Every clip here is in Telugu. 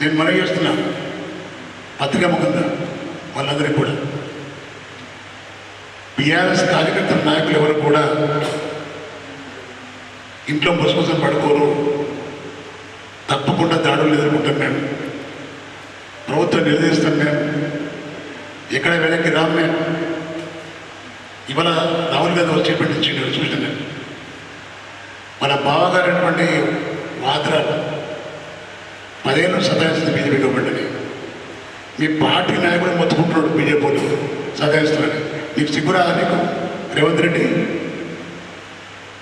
నేను మనవి చేస్తున్నా పత్రికా ముఖంగా వాళ్ళందరికీ కూడా, బీఆర్ఎస్ కార్యకర్తల నాయకులు ఎవరు కూడా ఇంట్లో బుసబుసం పడుకోరు. తప్పకుండా దాడులు ఎదుర్కొంటాం మేము, ప్రభుత్వం నిలదీస్తాం మేము, ఎక్కడ వెనక్కి రాము మేము. ఇవాళ రాహుల్ గాంధీ వచ్చి పెట్టించిండు చూసిన నేను, మన బావగారైనటువంటి వాద్రాలు 10 ఏళ్ళు సతాయిస్తుంది బీజేపీ గవర్నమెంట్ని. మీ పార్టీ నాయకుడు మొత్తుకుంటున్నాడు బీజేపీ సతాయిస్తున్నాడు. నీకు సిగ్గురా? నీకు రేవంత్ రెడ్డి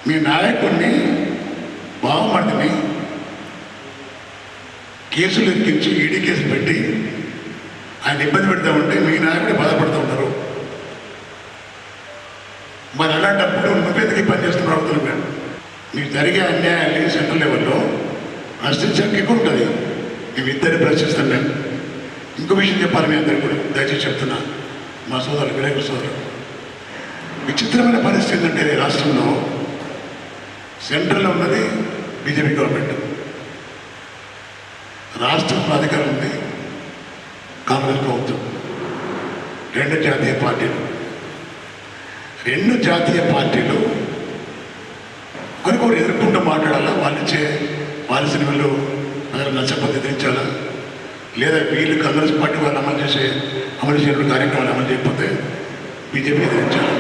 మీ నాయకుడిని బావమర్దిని కేసులు ఎక్కించి ఈడీ కేసులు పెట్టి ఆయన ఇబ్బంది పెడతా ఉంటే మీ నాయకుడు బాధపడుతూ ఉంటారు. మరి అలాంటప్పుడు నువ్వెందుకు పని చేస్తున్నావు అడుగుతున్నాం మేము. మీకు జరిగే అన్యాయాన్ని సెంట్రల్ లెవెల్లో ప్రశ్నించడానికి ఎక్కువ ఉంటుంది. మేము ఇద్దరిని ప్రశ్నిస్తాం మేము. ఇంకో విషయం చెప్పాలి మీ అందరికీ కూడా, దయచేసి చెప్తున్నా మా సోదరులు వినాయకుల సోదరులు. విచిత్రమైన పరిస్థితి ఏంటంటే రాష్ట్రంలో సెంట్రల్లో ఉన్నది బీజేపీ గవర్నమెంట్, రాష్ట్రంలో అధికారం ఉంది కాంగ్రెస్ ప్రభుత్వం. రెండు జాతీయ పార్టీలు ఒకరికొకరు ఎదుర్కొంటూ మాట్లాడాలా, వాళ్ళ సినిమాలు ప్రజలు నచ్చకపోతే ఎదిరించాలా, లేదా వీళ్ళు కాంగ్రెస్ పార్టీ వాళ్ళు అమలు చేసిన కార్యక్రమాలు అమలు చేయకపోతే బీజేపీ ఎదిరించాలి.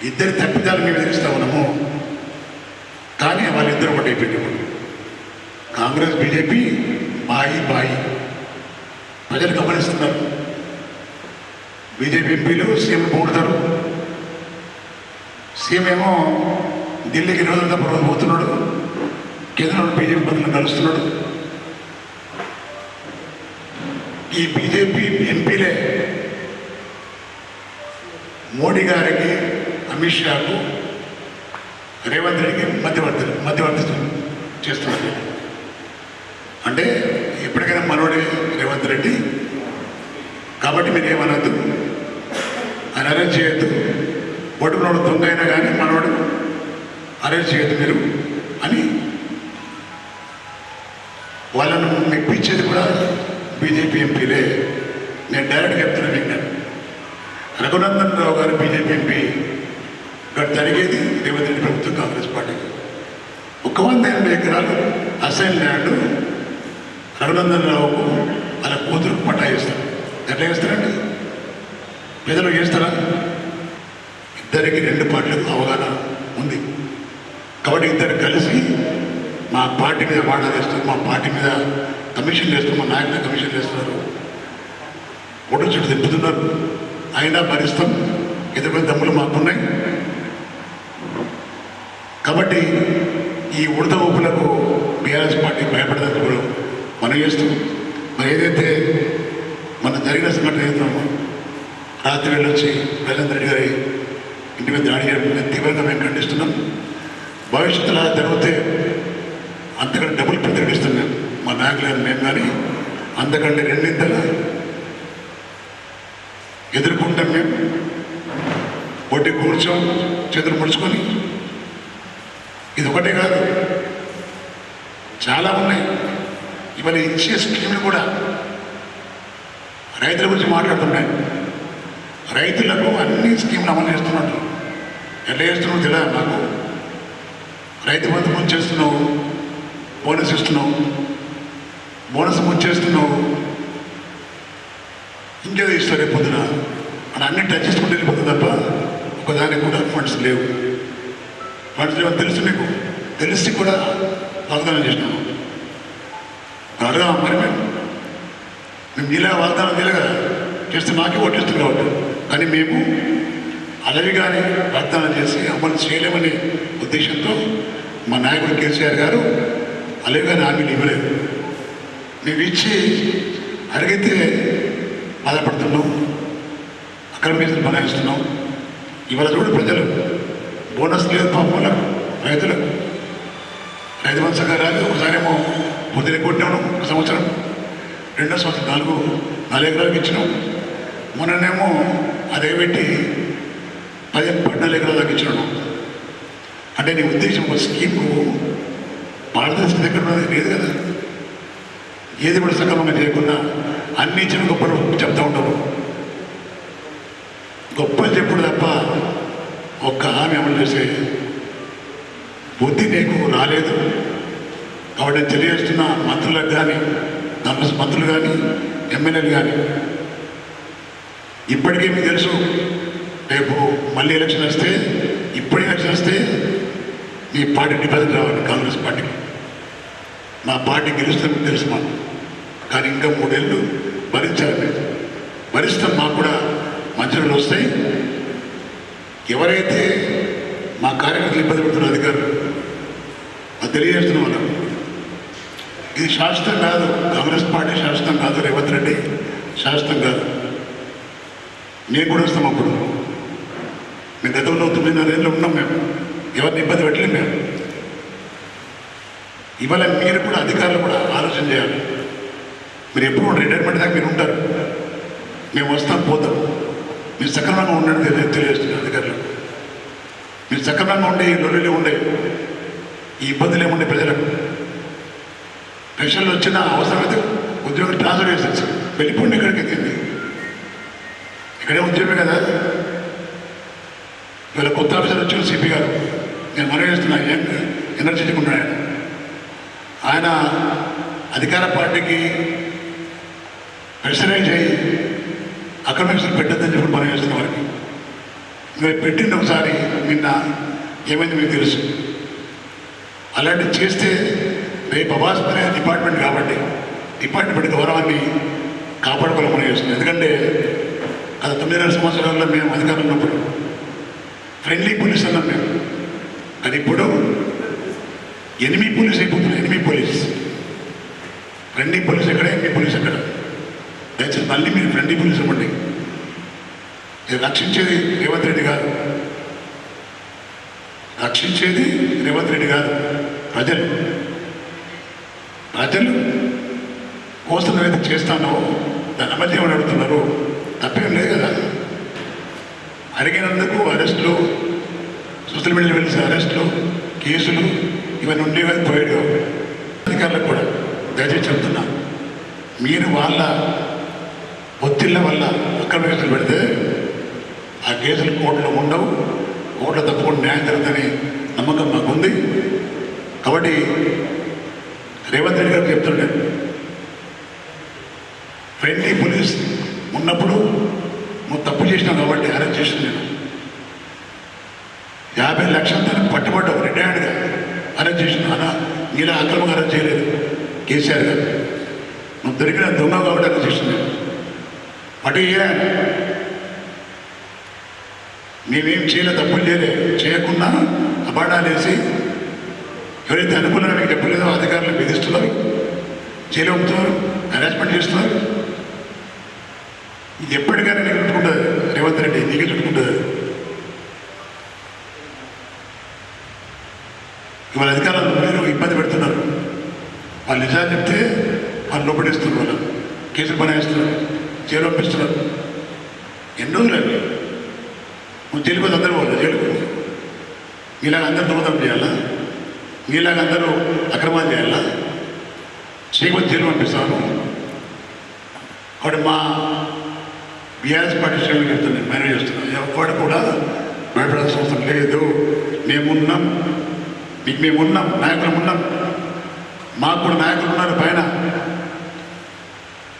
ఇద్దరి తప్పిదాలు మేము ఎదిరిస్తా ఉన్నాము. కానీ వాళ్ళిద్దరు ఒకటి అయిపోయింది. కాంగ్రెస్ బీజేపీ బాయి ప్రజలు గమనిస్తున్నారు. బీజేపీ ఎంపీలు సీఎం పొగుడతారు. సీఎం ఏమో ఢిల్లీకి రోజులుగా పోతున్నాడు, కేంద్రంలో బీజేపీ మంత్రులను కలుస్తున్నాడు. ఈ బీజేపీ ఎంపీలే మోడీ గారికి, అమిత్ షాకు, రేవంత్ రెడ్డికి మధ్యవర్తి చేస్తున్నారు. అంటే ఎప్పటికైనా మనోడే రేవంత్ రెడ్డి కాబట్టి మీరు ఏమనద్దు, ఆయన అరెస్ట్ చేయొద్దు, ఒడుకునోడు దొంగ అయినా కానీ మనోడు అరెస్ట్ చేయొద్దు మీరు అని వాళ్ళను మెప్పించేది కూడా బీజేపీ ఎంపీలే. నేను డైరెక్ట్గా చెప్తున్నాను మీకు, నేను రఘునందన్ రావు గారు బీజేపీ ఎంపీ ఇక్కడ జరిగేది రేవంత్ రెడ్డి ప్రభుత్వం కాంగ్రెస్ పార్టీకి 180 ఎకరాలు అసైన్ ల్యాండ్ రఘునందన్ రావుకు అలా కూతురుకు పట్టా చేస్తారు. ఎట్లా చేస్తారండి? ప్రజలు చేస్తారా? ఇద్దరికి 2 పార్టీలకు అవగాహన ఉంది కాబట్టి ఇద్దరు కలిసి మా పార్టీ మీద వాడా చేస్తారు, మా పార్టీ మీద కమిషన్ చేస్తారు, మా నాయకుల కమిషన్ చేస్తున్నారు, ఓటు చుట్టూ తిప్పుతున్నారు. అయినా భరిస్తాం, ఎదుర్కొనే దమ్ములు మాకున్నాయి. కాబట్టి ఈ ఉడత ఊపులకు బీఆర్ఎస్ పార్టీ భయపడదని కూడా మనం చేస్తాం. మరి ఏదైతే మన జరిగిన సంఘటన ఏదైతున్నామో, రాత్రి వెళ్ళొచ్చి రేవంత్ రెడ్డి గారి ఇంటి మీద దాడి చేయడం తీవ్రంగా మేము ఖండిస్తున్నాం. భవిష్యత్తులో జరిగితే అంతకంటే డబుల్ ప్రతిఘటిస్తాం మేము, మా నాయకులు కానీ మేము కానీ అంతకంటే 2 ఇంతలు ఎదుర్కొంటాం మేము. ఒడ్డి కూర్చోం, చేతులు ముడుచుకొని. ఇది ఒకటే కాదు, చాలా ఉన్నాయి. ఇవాళ ఇచ్చే స్కీమ్లు కూడా రైతుల గురించి మాట్లాడుతున్నాయి. రైతులకు అన్ని స్కీమ్లు అమలు చేస్తున్నట్టు ఎట్లా చేస్తున్నావు తెలియదు నాకు. రైతు బంధు ముంచేస్తున్నావు, బోనస్ ఇస్తున్నావు, బోనస్ ముంచేస్తున్నావు, ఇంకేదో ఇస్తారు రేపు పొద్దున అని అన్ని టచ్ చేసుకుంటూ వెళ్ళిపోతుంది తప్ప ఒకదానికి కూడా ఫండ్స్ లేవు. ఫండ్స్ లేవని తెలుసు నీకు, తెలిసి కూడా వాగ్దానం చేసినాము. అడగా మరి మేము ఇలా వాగ్దానం తెలియగా చేస్తే నాకే ఓటేస్తుంది కాబట్టి, కానీ మేము అలవి కానీ వాగ్దానం చేసి అమలు చేయలేమనే ఉద్దేశంతో మా నాయకుడు కేసీఆర్ గారు అలవి కానీ హామీలు ఇవ్వలేదు. మేము ఇచ్చి అడిగితే బాధపడుతున్నాం, అక్రమ కేసులు బనాయిస్తున్నాం. ఇవాళ చూడు ప్రజలు బోనస్ లేదు పాపం వాళ్ళకు, రైతులకు రైతు వంశంగా రాదు. ఒకసారేమో పొద్దున కొట్టాము 1 సంవత్సరం, 2వ సంవత్సరం 4 ఎకరాలకు ఇచ్చినాం. మొన్ననేమో అదే పెట్టి 14 ఎకరాల దాకా ఇచ్చినాను. అంటే నీ ఉద్దేశం ఒక స్కీమ్కు పారదర్శక దగ్గర లేదు కదా. ఏది కూడా సక్రమంగా చేయకుండా అన్ని చిన్న గొప్పలు చెప్తూ ఉంటారు. గొప్పలు చెప్పుడు తప్ప ఒక్క హామీ అమలు చేసే బుద్ధి నీకు రాలేదు. కాబట్టి తెలియజేస్తున్న మంత్రులకు కానీ, కాంగ్రెస్ మంత్రులు కానీ, ఎమ్మెల్యేలు కానీ, ఇప్పటికే మీకు తెలుసు రేపు మళ్ళీ ఎలక్షన్ వస్తే, ఇప్పుడు ఎలక్షన్ వస్తే మీ పార్టీ డిపాజిట్ రావాలి కాంగ్రెస్ పార్టీకి. మా పార్టీ గెలుస్తుందని తెలుసు మాకు, కానీ ఇంకా 3 ఏళ్ళు భరించాలి. మేము భరిస్తాం, మాకు కూడా మంచి రోజులు వస్తాయి. ఎవరైతే మా కార్యకర్తలు ఇబ్బంది పెడుతున్న అధికారులు అది తెలియజేస్తున్న వాళ్ళం, ఇది శాశ్వతం కాదు. కాంగ్రెస్ పార్టీ శాశ్వతం కాదు, రేవంత్ రెడ్డి శాశ్వతం కాదు. మేము కూడా వస్తాం. అప్పుడు మేము గతంలో 9.5 ఏళ్ళు ఉన్నాం. మేము ఎవరిని ఇబ్బంది పెట్టలేము. మేము ఇవాళ మీరు కూడా అధికారులు కూడా ఆలోచన చేయాలి. మీరు ఎప్పుడు రిటైర్మెంట్ దాకా మీరు ఉంటారు, మేము వస్తాం పోతాం. మీరు సక్రమంగా ఉండండి తెలియజేస్తున్నారు అధికారులు. మీరు సక్రమంగా ఉండే ఈ లొల్లులే ఉండే, ఈ ఇబ్బందులు ఏముండే ప్రజలకు. పెన్షన్లు వచ్చిన అవసరమైతే ఉద్యోగం ట్రాన్స్ఫర్ చేసేసి వెళ్ళిపోండి. ఇక్కడికి ఎక్కింది, ఇక్కడే ఉద్యోగమే కదా. ఇవాళ కొత్త ఆఫీసర్ వచ్చిన సిపి గారు, నేను మనవి చేస్తున్నా, ఎనర్జెటిక్ ఉన్నాడు ఆయన. అధికార పార్టీకి ప్రెషరైజ్ అయ్యి అక్రమేషన్ పెట్టద్దని చెప్పి మనం చేస్తున్న వారికి మీరు పెట్టింది ఒకసారి నిన్న ఏమైంది మీకు తెలుసు. అలాంటివి చేస్తే రేపు అవాసమైన డిపార్ట్మెంట్ కాబట్టి డిపార్ట్మెంట్ గౌరవాన్ని కాపాడుకోవాలి మనం చేస్తున్నాం. ఎందుకంటే గత 9.5 సంవత్సరాల్లో మేము అధికారంలో ఉన్నప్పుడు ఫ్రెండ్లీ పోలీస్ అన్నాం మేము, కానీ ఇప్పుడు ఎనిమీ పోలీస్ అయిపోతున్నాం. ఎనిమీ పోలీస్, ఫ్రెండ్లీ పోలీస్ ఎక్కడ, ఎనిమీ పోలీస్ ఎక్కడ? దయచేసి మళ్ళీ మీరు ఫ్రెండ్లీ పోలీస్ ఇవ్వండి. ఇది రక్షించేది రేవంత్ రెడ్డి కాదు, రక్షించేది రేవంత్ రెడ్డి కాదు, ప్రజలు. ప్రజలు కోసం ఏదైతే చేస్తానో దాని అమలు చేయమని అడుగుతున్నారు. తప్పేం లేదు కదా. అడిగినందుకు అరెస్టులు, సోషల్ మీడియాలో వెలిసిన అరెస్టులు, కేసులు ఇవన్నీ ఉండేవి పోయాడు. అధికారులకు కూడా దయచేసి చెప్తున్నా, మీరు వాళ్ళ ఒత్తిళ్ళ వల్ల అక్రమ కేసులు పెడితే ఆ కేసులు కోర్టులో ఉండవు. కోర్టులో తప్పకుండా న్యాయం జరుగుతుందని నమ్మకం మాకుంది. కాబట్టి రేవంత్ రెడ్డి గారు చెప్తుండే, ఫ్రెండ్లీ పోలీస్ ఉన్నప్పుడు నువ్వు తప్పు చేసినావు కాబట్టి అరెస్ట్ చేసిన నేను 50 లక్షల తనకు పట్టుబడ్డావు, రిటైర్డ్గా అరెస్ట్ చేసిన. అలా నీలా అక్రమంగా అరెస్ట్ చేయలేదు కేసీఆర్ గారు. నువ్వు దొరికిన దొంగ కాబట్టి అరెస్ట్ చేసిన నేను. అటు మేమేం చేయలేదు, తప్పులు చేయకుండా అబాడాలు వేసి ఎవరైతే అనుకూలంగా మీకు చెప్పలేదో అధికారులు బెదిరిస్తున్నారు, జైలు పంపుతున్నారు, హెరాస్మెంట్ చేస్తున్నారు. ఎప్పటికైనా నీకు చుట్టుకుంటుంది రేవంత్ రెడ్డి, నీకే చుట్టుకుంటుంది. ఇవాళ అధికారులు మీరు ఇబ్బంది పెడుతున్నారు. వాళ్ళు నిజాలు చెప్తే వాళ్ళు లోపడిస్తున్నారు, వాళ్ళు కేసులు బనాయిస్తున్నారు, జైలు పంపిస్తున్నారు. ఎన్ని రోజులు అవి నువ్వు జైలుకు పోతే అందరూ పోవాలి జైలుకు. మీలాగా అందరూ దొంగతనం చేయాలా? మీలాగా అందరూ అక్రమాలు చేయాలా? చేయకపోతే జైలు పంపిస్తాను. కాబట్టి మా బీఆర్ఎస్ పార్టీ శ్రేణులు చెప్తున్నాను, మేనేజ్ చేస్తున్నాను. ఎవరు కూడా భయపడాల్సిన అవసరం లేదు. మేమున్నాం, మీకు మేమున్నాం, నాయకులు ఉన్నాం, మాకు కూడా నాయకులు ఉన్నారు పైన.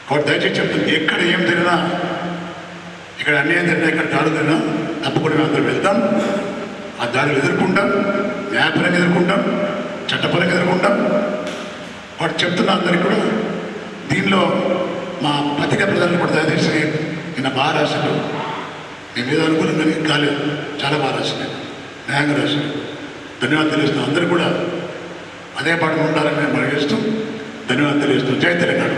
కాబట్టి దయచేసి చెప్తుంది, ఎక్కడ ఏం జరిగినా, ఇక్కడ అన్యాయం జరిగినా, ఇక్కడ దాడులు జరిగినా తప్పకుండా మేము అందరూ వెళ్తాం. ఆ దాడులు ఎదుర్కొంటాం, న్యాయపరంగా ఎదుర్కొంటాం, చట్టపరంగా ఎదుర్కొంటాం. వాడు చెప్తున్నా అందరికీ కూడా దీనిలో మా పత్రికా ప్రజలను కూడా దయచేసి నిన్న బాగా రాశారు. మేము ఏదో అనుకూలంగానే కాలేదు, చాలా బాగా రాసినాయి, న్యాయంగా రాశారు. ధన్యవాదాలు తెలియజేస్తున్నాం. అందరూ కూడా అదే పాటలు ఉండాలని మేము మనం చేస్తూ ధన్యవాదాలు తెలియజేస్తున్నాం. జై తెలంగాణ.